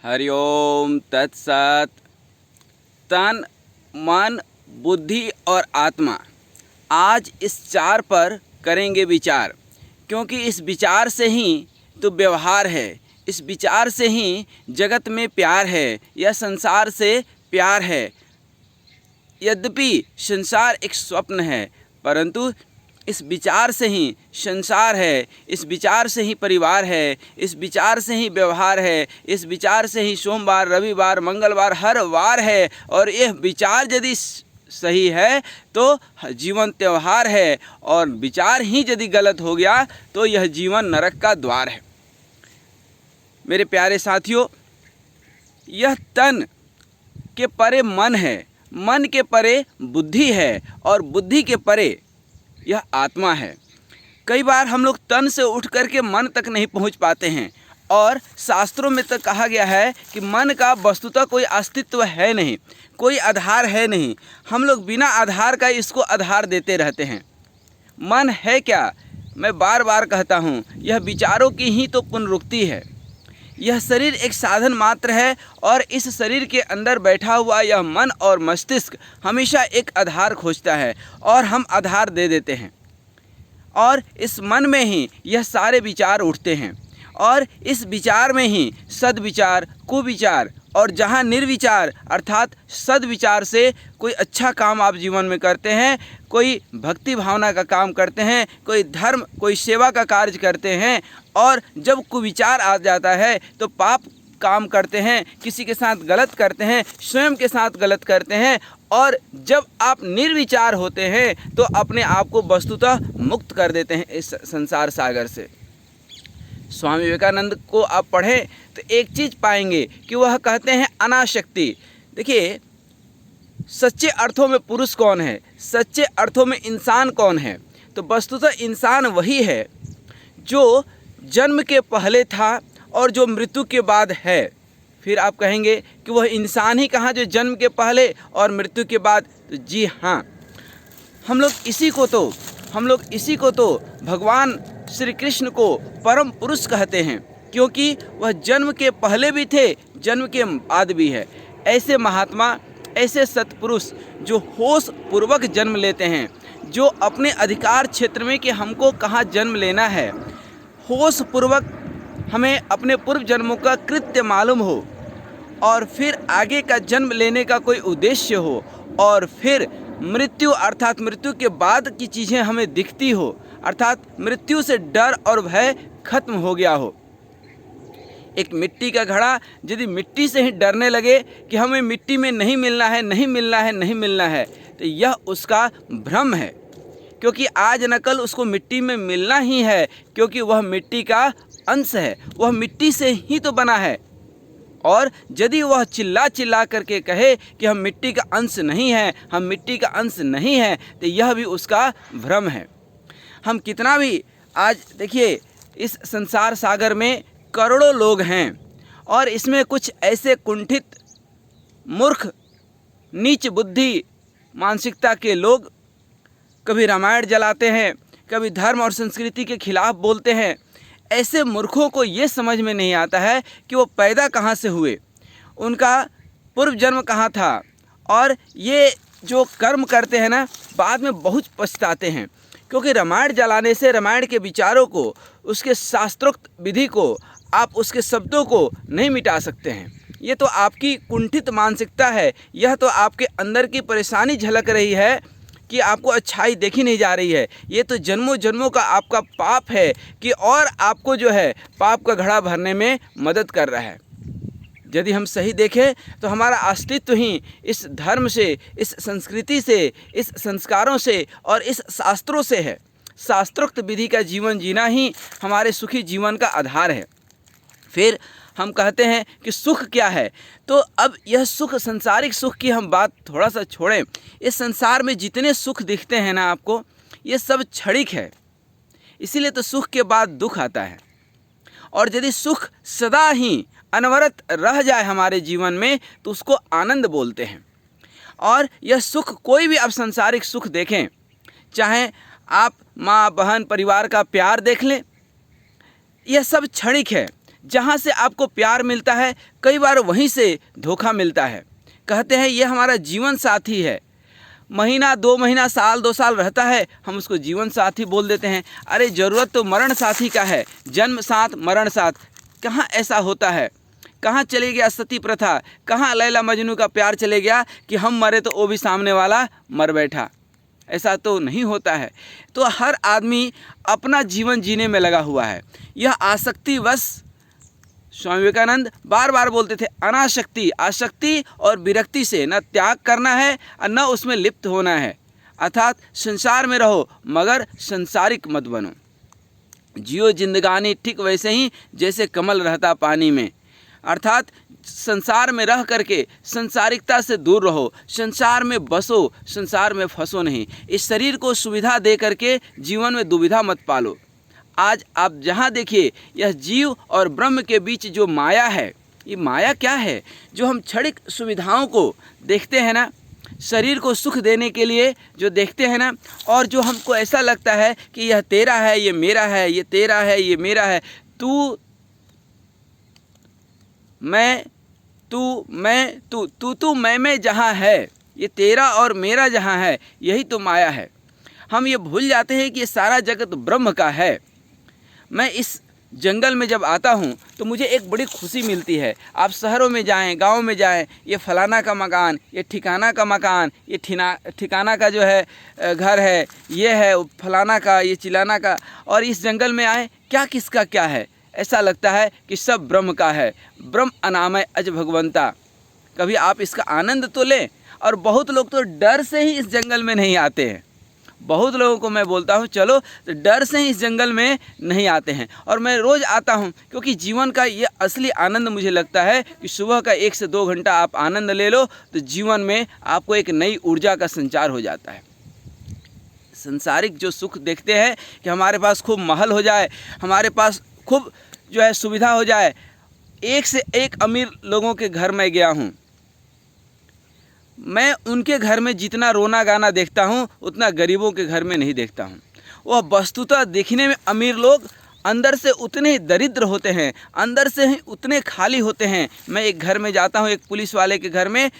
हरिओम तत्सत। तन, मन, बुद्धि और आत्मा, आज इस चार पर करेंगे विचार, क्योंकि इस विचार से ही तो व्यवहार है, इस विचार से ही जगत में प्यार है, यह संसार से प्यार है। यद्यपि संसार एक स्वप्न है, परंतु इस विचार से ही संसार है, इस विचार से ही परिवार है, इस विचार से ही व्यवहार है, इस विचार से ही सोमवार, रविवार, मंगलवार, हर वार है। और यह विचार यदि सही है तो जीवन त्यौहार है, और विचार ही यदि गलत हो गया तो यह जीवन नरक का द्वार है। मेरे प्यारे साथियों, यह तन के परे मन है, मन के परे बुद्धि है, और बुद्धि के परे यह आत्मा है। कई बार हम लोग तन से उठ करके मन तक नहीं पहुंच पाते हैं, और शास्त्रों में तो कहा गया है कि मन का वस्तुतः कोई अस्तित्व है नहीं, कोई आधार है नहीं। हम लोग बिना आधार का इसको आधार देते रहते हैं। मन है क्या? मैं बार बार कहता हूँ, यह विचारों की ही तो पुनरुक्ति है। यह शरीर एक साधन मात्र है, और इस शरीर के अंदर बैठा हुआ यह मन और मस्तिष्क हमेशा एक आधार खोजता है, और हम आधार दे देते हैं, और इस मन में ही यह सारे विचार उठते हैं, और इस विचार में ही सद्विचार, कुविचार, और जहाँ निर्विचार अर्थात सद्विचार से कोई अच्छा काम आप जीवन में करते हैं, कोई भक्ति भावना का काम करते हैं, कोई धर्म, कोई सेवा का कार्य करते हैं, और जब कुविचार आ जाता है तो पाप काम करते हैं, किसी के साथ गलत करते हैं, स्वयं के साथ गलत करते हैं। और जब आप निर्विचार होते हैं तो अपने आप को वस्तुतः मुक्त कर देते हैं इस संसार सागर से। स्वामी विवेकानंद को आप पढ़ें तो एक चीज़ पाएंगे कि वह कहते हैं अनासक्ति। देखिए, सच्चे अर्थों में पुरुष कौन है, सच्चे अर्थों में इंसान कौन है? तो वस्तुतः इंसान वही है जो जन्म के पहले था और जो मृत्यु के बाद है। फिर आप कहेंगे कि वह इंसान ही कहाँ जो जन्म के पहले और मृत्यु के बाद? तो जी हाँ, हम लोग इसी को तो भगवान श्री कृष्ण को परम पुरुष कहते हैं, क्योंकि वह जन्म के पहले भी थे, जन्म के बाद भी है। ऐसे महात्मा, ऐसे सत्पुरुष जो होश पूर्वक जन्म लेते हैं, जो अपने अधिकार क्षेत्र में कि हमको कहाँ जन्म लेना है, होश पूर्वक हमें अपने पूर्व जन्मों का कृत्य मालूम हो, और फिर आगे का जन्म लेने का कोई उद्देश्य हो, और फिर मृत्यु अर्थात मृत्यु के बाद की चीज़ें हमें दिखती हो, अर्थात मृत्यु से डर और भय खत्म हो गया हो। एक मिट्टी का घड़ा यदि मिट्टी से ही डरने लगे कि हमें मिट्टी में नहीं मिलना है, नहीं मिलना है, नहीं मिलना है, तो यह उसका भ्रम है, क्योंकि आज न कल उसको मिट्टी में मिलना ही है, क्योंकि वह मिट्टी का अंश है, वह मिट्टी से ही तो बना है। और यदि वह चिल्ला चिल्ला करके कहे कि हम मिट्टी का अंश नहीं हैं, हम मिट्टी का अंश नहीं हैं, तो यह भी उसका भ्रम है। हम कितना भी आज देखिए, इस संसार सागर में करोड़ों लोग हैं, और इसमें कुछ ऐसे कुंठित, मूर्ख, नीच बुद्धि मानसिकता के लोग कभी रामायण जलाते हैं, कभी धर्म और संस्कृति के खिलाफ बोलते हैं। ऐसे मूर्खों को ये समझ में नहीं आता है कि वो पैदा कहाँ से हुए, उनका पूर्व जन्म कहाँ था, और ये जो कर्म करते हैं ना, बाद में बहुत पछताते हैं। क्योंकि रामायण जलाने से रामायण के विचारों को, उसके शास्त्रोक्त विधि को, आप उसके शब्दों को नहीं मिटा सकते हैं। ये तो आपकी कुंठित मानसिकता है, यह तो आपके अंदर की परेशानी झलक रही है कि आपको अच्छाई देखी नहीं जा रही है। ये तो जन्मों जन्मों का आपका पाप है कि और आपको जो है पाप का घड़ा भरने में मदद कर रहा है। यदि हम सही देखें तो हमारा अस्तित्व ही इस धर्म से, इस संस्कृति से, इस संस्कारों से और इस शास्त्रों से है। शास्त्रोक्त विधि का जीवन जीना ही हमारे सुखी जीवन का आधार है। फिर हम कहते हैं कि सुख क्या है? तो अब यह सुख, संसारिक सुख की हम बात थोड़ा सा छोड़ें। इस संसार में जितने सुख दिखते हैं ना आपको, ये सब क्षणिक है, इसीलिए तो सुख के बाद दुख आता है। और यदि सुख सदा ही अनवरत रह जाए हमारे जीवन में तो उसको आनंद बोलते हैं। और यह सुख, कोई भी आप संसारिक सुख देखें, चाहे आप माँ बहन परिवार का प्यार देख लें, यह सब क्षणिक है। जहाँ से आपको प्यार मिलता है कई बार वहीं से धोखा मिलता है। कहते हैं ये हमारा जीवन साथी है, महीना 2 महीना साल 2 साल रहता है, हम उसको जीवन साथी बोल देते हैं। अरे ज़रूरत तो मरण साथी का है, जन्म साथ मरण साथ। कहाँ ऐसा होता है? कहाँ चले गया सती प्रथा? कहाँ लैला मजनू का प्यार चले गया कि हम मरे तो वो भी सामने वाला मर बैठा? ऐसा तो नहीं होता है। तो हर आदमी अपना जीवन जीने में लगा हुआ है। यह आसक्तिवश, स्वामी विवेकानंद बार बार बोलते थे, अनासक्ति, आसक्ति और विरक्ति से न त्याग करना है और न उसमें लिप्त होना है। अर्थात संसार में रहो मगर संसारिक मत बनो। जियो जिंदगानी ठीक वैसे ही जैसे कमल रहता पानी में। अर्थात संसार में रह करके संसारिकता से दूर रहो, संसार में बसो, संसार में फंसो नहीं। इस शरीर को सुविधा दे करके जीवन में दुविधा मत पालो। आज आप जहाँ देखिए यह जीव और ब्रह्म के बीच जो माया है, ये माया क्या है? जो हम क्षणिक सुविधाओं को देखते हैं ना, शरीर को सुख देने के लिए जो देखते हैं ना, और जो हमको ऐसा लगता है कि यह तेरा है, ये मेरा है, ये तेरा है, ये मेरा है, तू मैं, तू मैं, तू मैं जहाँ है, ये तेरा और मेरा जहाँ है, यही तो माया है। हम ये भूल जाते हैं कि ये सारा जगत ब्रह्म का है। मैं इस जंगल में जब आता हूँ तो मुझे एक बड़ी खुशी मिलती है। आप शहरों में जाएं, गांव में जाएं, ये फलाना का मकान, ये ठिकाना का मकान, ये ठिकाना का जो है घर है, ये है फलाना का, ये चिलाना का, और इस जंगल में आए, क्या किसका क्या है? ऐसा लगता है कि सब ब्रह्म का है। ब्रह्म अनामय अज भगवंता। कभी आप इसका आनंद तो लें। और बहुत लोग तो डर से ही इस जंगल में नहीं आते हैं। बहुत लोगों को मैं बोलता हूँ चलो, तो डर से ही इस जंगल में नहीं आते हैं। और मैं रोज़ आता हूँ क्योंकि जीवन का ये असली आनंद मुझे लगता है कि सुबह का 1 से 2 घंटा आप आनंद ले लो तो जीवन में आपको एक नई ऊर्जा का संचार हो जाता है। संसारिक जो सुख देखते हैं कि हमारे पास खूब महल हो जाए, हमारे पास खूब जो है सुविधा हो जाए। एक से एक अमीर लोगों के घर में गया हूँ, मैं उनके घर में जितना रोना गाना देखता हूँ उतना गरीबों के घर में नहीं देखता हूँ। वह वस्तुतः दिखने में अमीर लोग अंदर से उतने ही दरिद्र होते हैं, अंदर से ही उतने खाली होते हैं। मैं एक घर में जाता हूँ, एक पुलिस वाले के घर में,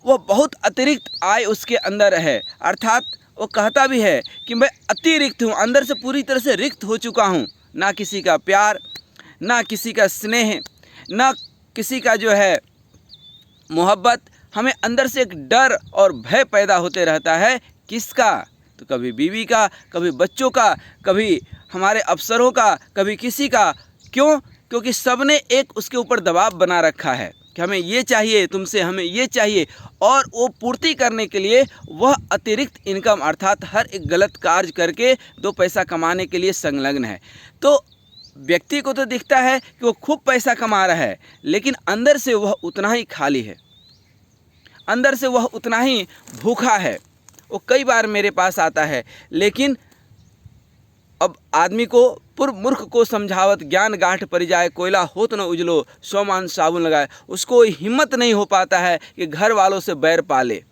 वो बहुत अतिरिक्त आय उसके अंदर है। अर्थात वो कहता भी है कि मैं अतिरिक्त हूँ, अंदर से पूरी तरह से रिक्त हो चुका हूँ। ना किसी का प्यार, ना किसी का स्नेह, ना किसी का जो है मोहब्बत। हमें अंदर से एक डर और भय पैदा होते रहता है। किसका? तो कभी बीवी का, कभी बच्चों का, कभी हमारे अफसरों का, कभी किसी का। क्यों? क्योंकि सबने एक उसके ऊपर दबाव बना रखा है कि हमें ये चाहिए तुमसे, हमें ये चाहिए, और वो पूर्ति करने के लिए वह अतिरिक्त इनकम अर्थात हर एक गलत कार्य करके 2 पैसा कमाने के लिए संलग्न है। तो व्यक्ति को तो दिखता है कि वो खूब पैसा कमा रहा है, लेकिन अंदर से वह उतना ही खाली है, अंदर से वह उतना ही भूखा है। वो कई बार मेरे पास आता है, लेकिन अब आदमी को पूर्व मूर्ख को समझावत ज्ञान गांठ पड़ जाए, कोयला होत न उजलो, सोमान साबुन लगाए। उसको हिम्मत नहीं हो पाता है कि घर वालों से बैर पाले,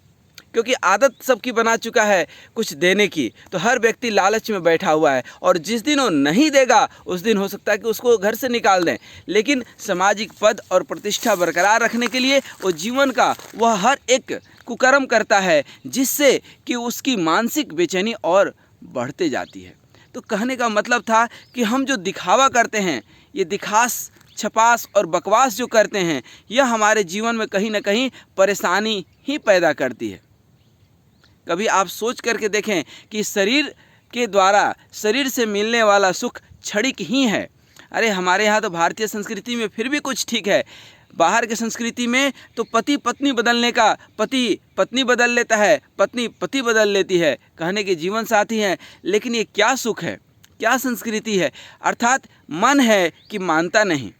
क्योंकि आदत सबकी बना चुका है कुछ देने की। तो हर व्यक्ति लालच में बैठा हुआ है, और जिस दिन वो नहीं देगा उस दिन हो सकता है कि उसको घर से निकाल दें। लेकिन सामाजिक पद और प्रतिष्ठा बरकरार रखने के लिए वो जीवन का वह हर एक कुकर्म करता है, जिससे कि उसकी मानसिक बेचैनी और बढ़ते जाती है। तो कहने का मतलब था कि हम जो दिखावा करते हैं, ये दिखास छपास और बकवास जो करते हैं, यह हमारे जीवन में कहीं ना कहीं परेशानी ही पैदा करती है। कभी आप सोच करके देखें कि शरीर के द्वारा शरीर से मिलने वाला सुख क्षणिक ही है। अरे हमारे यहाँ तो भारतीय संस्कृति में फिर भी कुछ ठीक है। बाहर की संस्कृति में तो पति पत्नी बदलने का, पति पत्नी बदल लेता है, पत्नी पति बदल लेती है, कहने के जीवन साथी हैं। लेकिन ये क्या सुख है, क्या संस्कृति है? अर्थात मन है कि मानता नहीं।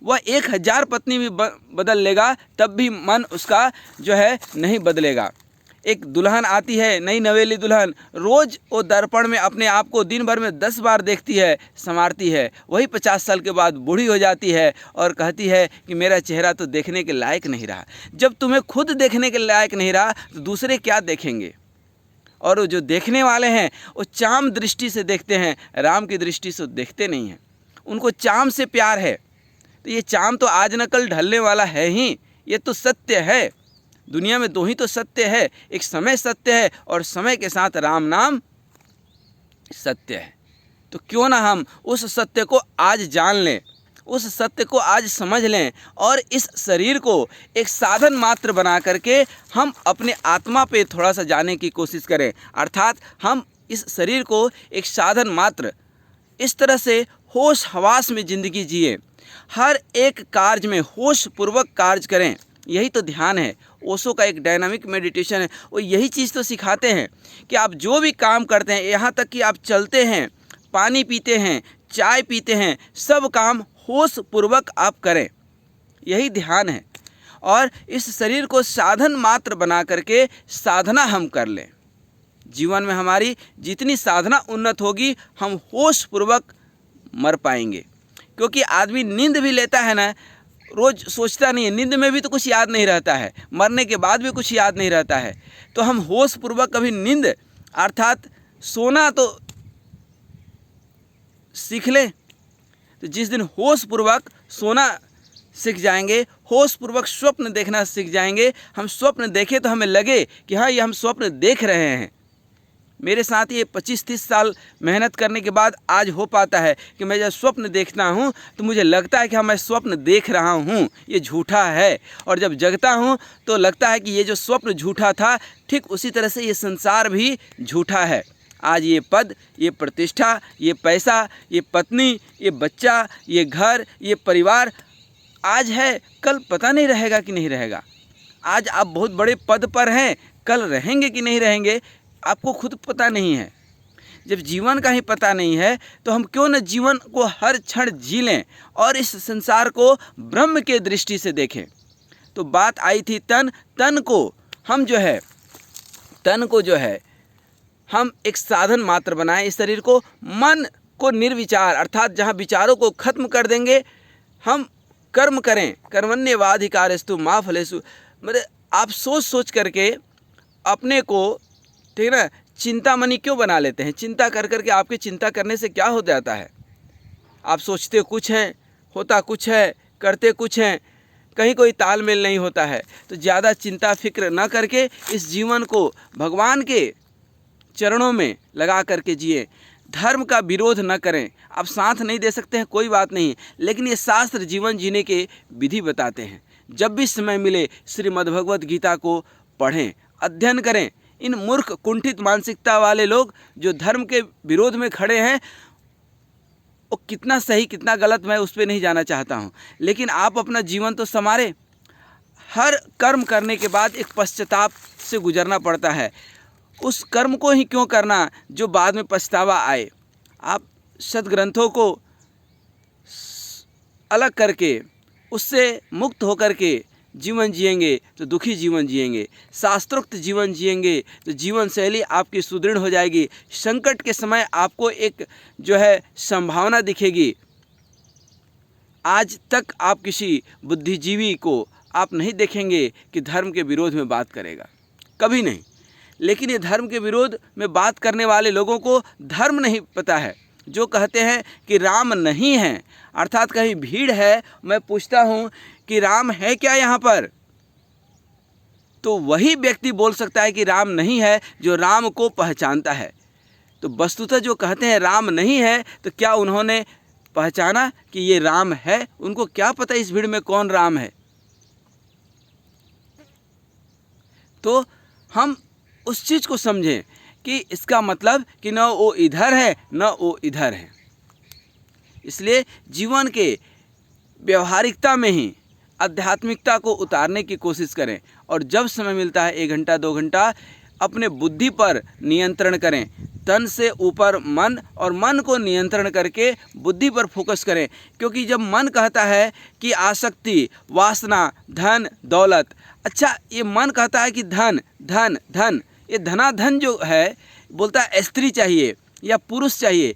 वह 1000 पत्नी भी बदल लेगा तब भी मन उसका जो है नहीं बदलेगा। एक दुल्हन आती है, नई नवेली दुल्हन, रोज़ वो दर्पण में अपने आप को दिन भर में 10 बार देखती है, संवारती है। वही 50 साल के बाद बूढ़ी हो जाती है और कहती है कि मेरा चेहरा तो देखने के लायक नहीं रहा। जब तुम्हें खुद देखने के लायक नहीं रहा तो दूसरे क्या देखेंगे? और वो जो देखने वाले हैं वो चाम दृष्टि से देखते हैं, राम की दृष्टि से देखते नहीं हैं। उनको चाम से प्यार है, तो ये चाम तो आज न कल ढलने वाला है ही, ये तो सत्य है। दुनिया में दो ही तो सत्य है, एक समय सत्य है और समय के साथ राम नाम सत्य है। तो क्यों ना हम उस सत्य को आज जान लें, उस सत्य को आज समझ लें और इस शरीर को एक साधन मात्र बना करके हम अपने आत्मा पे थोड़ा सा जाने की कोशिश करें। अर्थात हम इस शरीर को एक साधन मात्र इस तरह से होश हवास में ज़िंदगी जिए, हर एक कार्य में होश पूर्वक कार्य करें। यही तो ध्यान है। ओशो का एक डायनामिक मेडिटेशन है, वो यही चीज़ तो सिखाते हैं कि आप जो भी काम करते हैं, यहाँ तक कि आप चलते हैं, पानी पीते हैं, चाय पीते हैं, सब काम होश पूर्वक आप करें। यही ध्यान है। और इस शरीर को साधन मात्र बना करके साधना हम कर लें। जीवन में हमारी जितनी साधना उन्नत होगी, हम होश पूर्वक मर पाएंगे। क्योंकि आदमी नींद भी लेता है ना, रोज़ सोचता नहीं है, नींद में भी तो कुछ याद नहीं रहता है, मरने के बाद भी कुछ याद नहीं रहता है। तो हम होश पूर्वक कभी नींद अर्थात सोना तो सीख लें। तो जिस दिन होश पूर्वक सोना सीख जाएंगे, होश पूर्वक स्वप्न देखना सीख जाएंगे, हम स्वप्न देखें तो हमें लगे कि हाँ, ये हम स्वप्न देख रहे हैं। मेरे साथ ये 25-30 साल मेहनत करने के बाद आज हो पाता है कि मैं जब स्वप्न देखता हूँ तो मुझे लगता है कि हाँ, मैं स्वप्न देख रहा हूँ, ये झूठा है। और जब जगता हूँ तो लगता है कि ये जो स्वप्न झूठा था, ठीक उसी तरह से ये संसार भी झूठा है। आज ये पद, ये प्रतिष्ठा, ये पैसा, ये पत्नी, ये बच्चा, ये घर, ये परिवार आज है, कल पता नहीं रहेगा कि नहीं रहेगा। आज आप बहुत बड़े पद पर हैं, कल रहेंगे कि नहीं रहेंगे आपको खुद पता नहीं है। जब जीवन का ही पता नहीं है तो हम क्यों न जीवन को हर क्षण जी लें और इस संसार को ब्रह्म के दृष्टि से देखें। तो बात आई थी तन को हम जो है हम एक साधन मात्र बनाएं। इस शरीर को, मन को निर्विचार अर्थात जहाँ विचारों को खत्म कर देंगे, हम कर्म करें। कर्मण्येवाधिकारस्तु मा फलेषु, मतलब आप सोच करके अपने को, ठीक है ना, चिंतामणि क्यों बना लेते हैं? चिंता कर करके आपकी चिंता करने से क्या हो जाता है? आप सोचते कुछ हैं, होता कुछ है, करते कुछ हैं, कहीं कोई तालमेल नहीं होता है। तो ज़्यादा चिंता फिक्र न करके इस जीवन को भगवान के चरणों में लगा करके जिए। धर्म का विरोध न करें। आप साथ नहीं दे सकते हैं, कोई बात नहीं, लेकिन ये शास्त्र जीवन जीने के विधि बताते हैं। जब भी समय मिले श्रीमद्भगवत गीता को पढ़ें, अध्ययन करें। इन मूर्ख कुंठित मानसिकता वाले लोग जो धर्म के विरोध में खड़े हैं, वो कितना सही कितना गलत मैं उस पर नहीं जाना चाहता हूँ, लेकिन आप अपना जीवन तो संवारें। हर कर्म करने के बाद एक पश्चाताप से गुजरना पड़ता है। उस कर्म को ही क्यों करना जो बाद में पछतावा आए। आप सद्ग्रंथों को अलग करके, उससे मुक्त होकर के जीवन जिएंगे तो दुखी जीवन जिएंगे। शास्त्रोक्त जीवन जिएंगे तो जीवन शैली आपकी सुदृढ़ हो जाएगी। संकट के समय आपको एक जो है संभावना दिखेगी। आज तक आप किसी बुद्धिजीवी को आप नहीं देखेंगे कि धर्म के विरोध में बात करेगा, कभी नहीं। लेकिन ये धर्म के विरोध में बात करने वाले लोगों को धर्म नहीं पता है। जो कहते हैं कि राम नहीं है, अर्थात कहीं भीड़ है, मैं पूछता हूँ कि राम है क्या यहाँ पर, तो वही व्यक्ति बोल सकता है कि राम नहीं है जो राम को पहचानता है। तो वस्तुतः जो कहते हैं राम नहीं है, तो क्या उन्होंने पहचाना कि ये राम है? उनको क्या पता इस भीड़ में कौन राम है? तो हम उस चीज़ को समझें कि इसका मतलब कि न वो इधर है न वो इधर है। इसलिए जीवन के व्यवहारिकता में ही आध्यात्मिकता को उतारने की कोशिश करें और जब समय मिलता है 1 घंटा 2 घंटा अपने बुद्धि पर नियंत्रण करें। तन से ऊपर मन, और मन को नियंत्रण करके बुद्धि पर फोकस करें। क्योंकि जब मन कहता है कि आसक्ति, वासना, धन, दौलत, अच्छा ये मन कहता है कि धन धन धन, ये धनाधन जो है बोलता है स्त्री चाहिए या पुरुष चाहिए।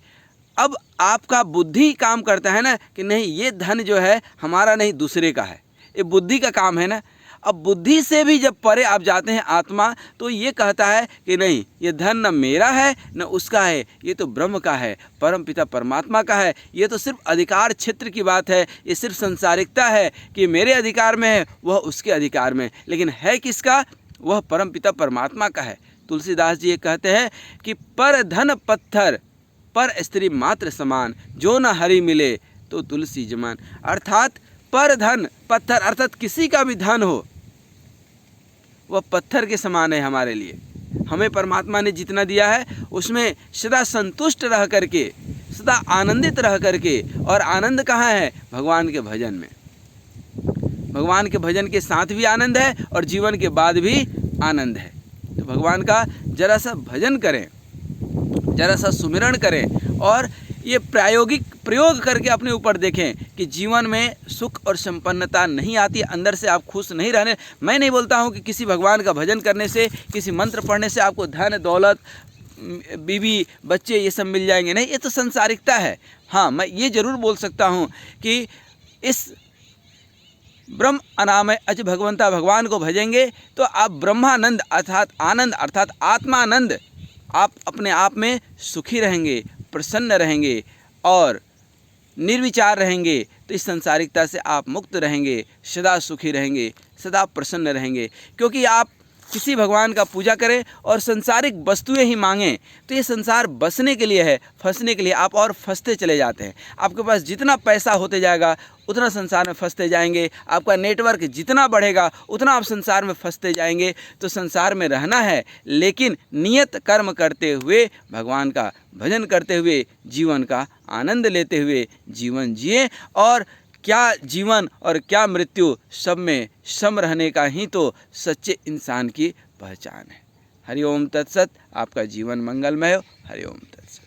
अब आपका बुद्धि काम करता है ना कि नहीं, ये धन जो है हमारा नहीं दूसरे का है, ये बुद्धि का काम है ना। अब बुद्धि से भी जब परे आप जाते हैं आत्मा, तो ये कहता है कि नहीं, ये धन न मेरा है न उसका है, ये तो ब्रह्म का है, परम पिता परमात्मा का है। ये तो सिर्फ अधिकार क्षेत्र की बात है, ये सिर्फ संसारिकता है कि मेरे अधिकार में है, वह उसके अधिकार में, लेकिन है किसका? वह परम पिता परमात्मा का है। तुलसीदास जी ये कहते हैं कि पर धन पत्थर पर स्त्री मात्र समान, जो न हरि मिले तो तुलसी जमान। अर्थात पर धन पत्थर, अर्थात किसी का भी धन हो वह पत्थर के समान है हमारे लिए। हमें परमात्मा ने जितना दिया है उसमें सदा संतुष्ट रह करके, सदा आनंदित रह करके, और आनंद कहाँ है? भगवान के भजन में। भगवान के भजन के साथ भी आनंद है और जीवन के बाद भी आनंद है। तो भगवान का जरा सा भजन करें, जरा सा सुमिरन करें, और ये प्रायोगिक प्रयोग करके अपने ऊपर देखें कि जीवन में सुख और संपन्नता नहीं आती, अंदर से आप खुश नहीं रहने। मैं नहीं बोलता हूँ कि किसी भगवान का भजन करने से, किसी मंत्र पढ़ने से आपको धन दौलत बीवी बच्चे ये सब मिल जाएंगे, नहीं, ये तो संसारिकता है। हाँ, मैं ये ज़रूर बोल सकता हूँ कि इस ब्रह्म अनामय अज भगवंता भगवान को भजेंगे तो आप ब्रह्मानंद अर्थात आनंद अर्थात आत्मानंद, आप अपने आप में सुखी रहेंगे, प्रसन्न रहेंगे और निर्विचार रहेंगे। तो इस संसारिकता से आप मुक्त रहेंगे, सदा सुखी रहेंगे, सदा प्रसन्न रहेंगे। क्योंकि आप किसी भगवान का पूजा करें और संसारिक वस्तुएं ही मांगें तो ये संसार बसने के लिए है, फंसने के लिए। आप और फंसते चले जाते हैं। आपके पास जितना पैसा होते जाएगा उतना संसार में फंसते जाएंगे। आपका नेटवर्क जितना बढ़ेगा उतना आप संसार में फंसते जाएंगे। तो संसार में रहना है, लेकिन नियत कर्म करते हुए, भगवान का भजन करते हुए, जीवन का आनंद लेते हुए जीवन जिए। और क्या जीवन और क्या मृत्यु, सब में सम रहने का ही तो सच्चे इंसान की पहचान है। हरि ओम तत्सत। आपका जीवन मंगलमय हो। हरि ओम तत्सत।